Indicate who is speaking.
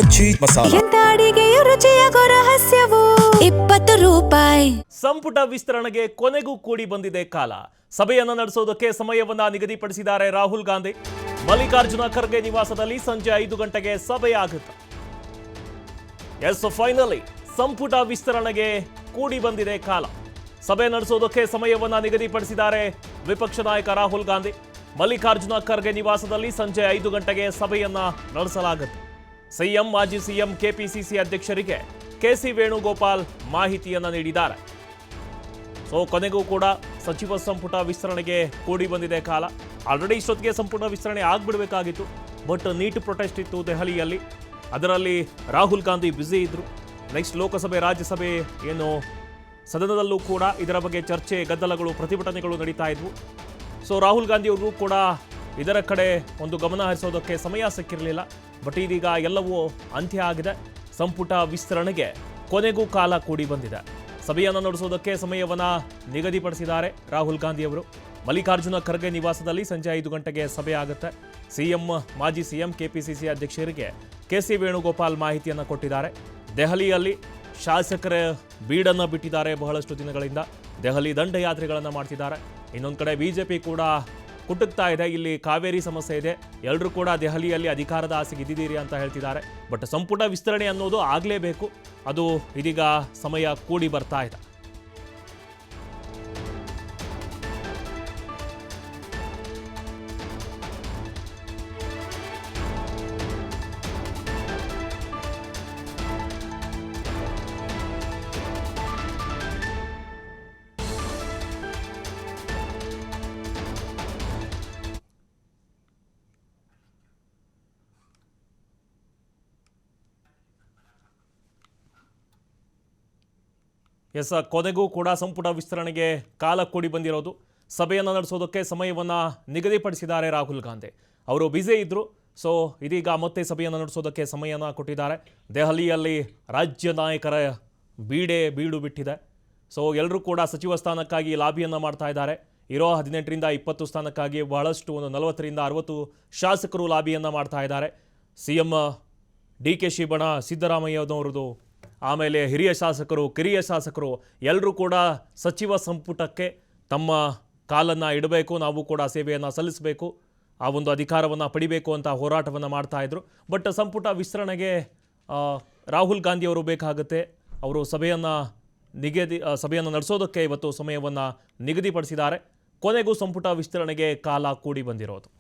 Speaker 1: ಮಜ್ಜಿ ಮಸಾಲ
Speaker 2: ಎಂತ ಅಡಿಗೆಯ ರುಚಿಯಾಗೋ ರಹಸ್ಯವು 20 ರೂಪಾಯಿ.
Speaker 3: ಸಂಪುಟ ವಿಸ್ತರಣೆಗೆ ಕೊನೆಗೂ ಕೂಡಿ ಬಂದಿದೆ ಕಾಲ. ಸಭೆಯನ್ನು ನಡೆಸೋದಕ್ಕೆ ಸಮಯವನ್ನ ನಿಗದಿಪಡಿಸಿದ್ದಾರೆ ರಾಹುಲ್ ಗಾಂಧಿ. ಮಲ್ಲಿಕಾರ್ಜುನ ಖರ್ಗೆ ನಿವಾಸದಲ್ಲಿ ಸಂಜೆ 5 ಗಂಟೆಗೆ ಸಭೆಯಾಗುತ್ತೆ. ಎಸ್, ಫೈನಲಿ ಸಂಪುಟ ವಿಸ್ತರಣೆಗೆ ಕೂಡಿ ಬಂದಿದೆ ಕಾಲ. ಸಭೆ ನಡೆಸೋದಕ್ಕೆ ಸಮಯವನ್ನ ನಿಗದಿಪಡಿಸಿದ್ದಾರೆ ವಿಪಕ್ಷ ನಾಯಕ ರಾಹುಲ್ ಗಾಂಧಿ. ಮಲ್ಲಿಕಾರ್ಜುನ ಖರ್ಗೆ ನಿವಾಸದಲ್ಲಿ ಸಂಜೆ 5 ಗಂಟೆಗೆ ಸಭೆಯನ್ನ ನಡೆಸಲಾಗುತ್ತೆ. ಸಿಎಂ, ಮಾಜಿ ಸಿಎಂ, ಕೆಪಿಸಿಸಿ ಅಧ್ಯಕ್ಷರಿಗೆ ಕೆಸಿ ವೇಣುಗೋಪಾಲ್ ಮಾಹಿತಿಯನ್ನ ನೀಡಿದ್ದಾರೆ. ಕೊನೆಗೂ ಕೂಡ ಸಚಿವ ಸಂಪುಟ ವಿಸ್ತರಣೆಗೆ ಕೂಡಿ ಬಂದಿದೆ ಕಾಲ. ಆಲ್ರೆಡಿ ಇಷ್ಟೊತ್ತಿಗೆ ಸಂಪುಟ ವಿಸ್ತರಣೆ ಆಗ್ಬಿಡಬೇಕಾಗಿತ್ತು, ಬಟ್ ನೀಟ್ ಪ್ರೊಟೆಸ್ಟ್ ಇತ್ತು ದೆಹಲಿಯಲ್ಲಿ. ಅದರಲ್ಲಿ ರಾಹುಲ್ ಗಾಂಧಿ ಬ್ಯುಸಿ ಇದ್ರು. ನೆಕ್ಸ್ಟ್ ಲೋಕಸಭೆ, ರಾಜ್ಯಸಭೆ ಏನು ಸದನದಲ್ಲೂ ಕೂಡ ಇದರ ಬಗ್ಗೆ ಚರ್ಚೆ, ಗದ್ದಲಗಳು, ಪ್ರತಿಭಟನೆಗಳು ನಡೀತಾ ಇದ್ವು. ರಾಹುಲ್ ಗಾಂಧಿ ಅವರು ಕೂಡ ಇದರ ಕಡೆ ಒಂದು ಗಮನ ಹರಿಸೋದಕ್ಕೆ ಸಮಯ ಸಿಕ್ಕಿರಲಿಲ್ಲ. ಬಟ್ ಇದೀಗ ಎಲ್ಲವೂ ಅಂತ್ಯ ಆಗಿದೆ. ಸಂಪುಟ ವಿಸ್ತರಣೆಗೆ ಕೊನೆಗೂ ಕಾಲ ಕೂಡಿ ಬಂದಿದೆ. ಸಭೆಯನ್ನು ನಡೆಸೋದಕ್ಕೆ ಸಮಯವನ್ನು ನಿಗದಿಪಡಿಸಿದ್ದಾರೆ ರಾಹುಲ್ ಗಾಂಧಿ ಅವರು. ಮಲ್ಲಿಕಾರ್ಜುನ ಖರ್ಗೆ ನಿವಾಸದಲ್ಲಿ ಸಂಜೆ 5 ಗಂಟೆಗೆ ಸಭೆ ಆಗುತ್ತೆ. ಸಿಎಂ, ಮಾಜಿ ಸಿಎಂ, ಕೆಪಿಸಿಸಿ ಅಧ್ಯಕ್ಷರಿಗೆ ಕೆಸಿ ವೇಣುಗೋಪಾಲ್ ಮಾಹಿತಿಯನ್ನು ಕೊಟ್ಟಿದ್ದಾರೆ. ದೆಹಲಿಯಲ್ಲಿ ಶಾಸಕರ ಬೀಡನ್ನು ಬಿಟ್ಟಿದ್ದಾರೆ. ಬಹಳಷ್ಟು ದಿನಗಳಿಂದ ದೆಹಲಿ ದಂಡಯಾತ್ರೆಗಳನ್ನು ಮಾಡ್ತಿದ್ದಾರೆ. ಇನ್ನೊಂದು ಕಡೆ ಬಿಜೆಪಿ ಕೂಡ ಕುಟುಕ್ತಾ ಇದೆ. ಇಲ್ಲಿ ಕಾವೇರಿ ಸಮಸ್ಯೆ ಇದೆ, ಎಲ್ಲರೂ ಕೂಡ ದೆಹಲಿಯಲ್ಲಿ ಅಧಿಕಾರದ ಆಸೆಗೆ ಇದ್ದಿದ್ದೀರಿ ಅಂತ ಹೇಳ್ತಿದ್ದಾರೆ. ಬಟ್ ಸಂಪುಟ ವಿಸ್ತರಣೆ ಅನ್ನೋದು ಆಗಲೇಬೇಕು. ಅದು ಇದೀಗ ಸಮಯ ಕೂಡಿ ಬರ್ತಾ ಇದೆ. ಎಸ್, ಕೊನೆಗೂ ಕೂಡ ಸಂಪುಟ ವಿಸ್ತರಣೆಗೆ ಕಾಲ ಕೂಡಿ ಬಂದಿರೋದು. ಸಭೆಯನ್ನು ನಡೆಸೋದಕ್ಕೆ ಸಮಯವನ್ನು ನಿಗದಿಪಡಿಸಿದ್ದಾರೆ ರಾಹುಲ್ ಗಾಂಧಿ. ಅವರು ಬ್ಯುಸಿ ಇದ್ದರು. ಇದೀಗ ಮತ್ತೆ ಸಭೆಯನ್ನು ನಡೆಸೋದಕ್ಕೆ ಸಮಯನ ಕೊಟ್ಟಿದ್ದಾರೆ. ದೆಹಲಿಯಲ್ಲಿ ರಾಜ್ಯ ನಾಯಕರ ಬೀಡು ಬಿಟ್ಟಿದೆ. ಎಲ್ಲರೂ ಕೂಡ ಸಚಿವ ಸ್ಥಾನಕ್ಕಾಗಿ ಲಾಬಿಯನ್ನು ಮಾಡ್ತಾ ಇದ್ದಾರೆ. ಇರೋ 18ರಿಂದ 20 ಸ್ಥಾನಕ್ಕಾಗಿ ಬಹಳಷ್ಟು, ಒಂದು 40ರಿಂದ 60 ಶಾಸಕರು ಲಾಬಿಯನ್ನು ಮಾಡ್ತಾ ಇದ್ದಾರೆ. ಸಿಎಂ ಡಿ.ಕೆ. ಶಿವಣ್ಣ, ಸಿದ್ದರಾಮಯ್ಯನವರದು, ಆಮೇಲೆ ಹಿರಿಯ ಶಾಸಕರು, ಕಿರಿಯ ಶಾಸಕರು ಎಲ್ಲರೂ ಕೂಡ ಸಚಿವ ಸಂಪುಟಕ್ಕೆ ತಮ್ಮ ಕಾಲನ್ನು ಇಡಬೇಕು, ನಾವು ಕೂಡ ಸೇವೆಯನ್ನು ಸಲ್ಲಿಸಬೇಕು, ಆ ಒಂದು ಅಧಿಕಾರವನ್ನು ಪಡಿಬೇಕು ಅಂತ ಹೋರಾಟವನ್ನು ಮಾಡ್ತಾಯಿದ್ರು. ಬಟ್ ಸಂಪುಟ ವಿಸ್ತರಣೆಗೆ ರಾಹುಲ್ ಗಾಂಧಿ ಅವರು ಬೇಕಾಗುತ್ತೆ. ಅವರು ಸಭೆಯನ್ನು ನಡೆಸೋದಕ್ಕೆ ಇವತ್ತು ಸಮಯವನ್ನು ನಿಗದಿಪಡಿಸಿದ್ದಾರೆ. ಕೊನೆಗೂ ಸಂಪುಟ ವಿಸ್ತರಣೆಗೆ ಕಾಲ ಕೂಡಿ ಬಂದಿರೋದು.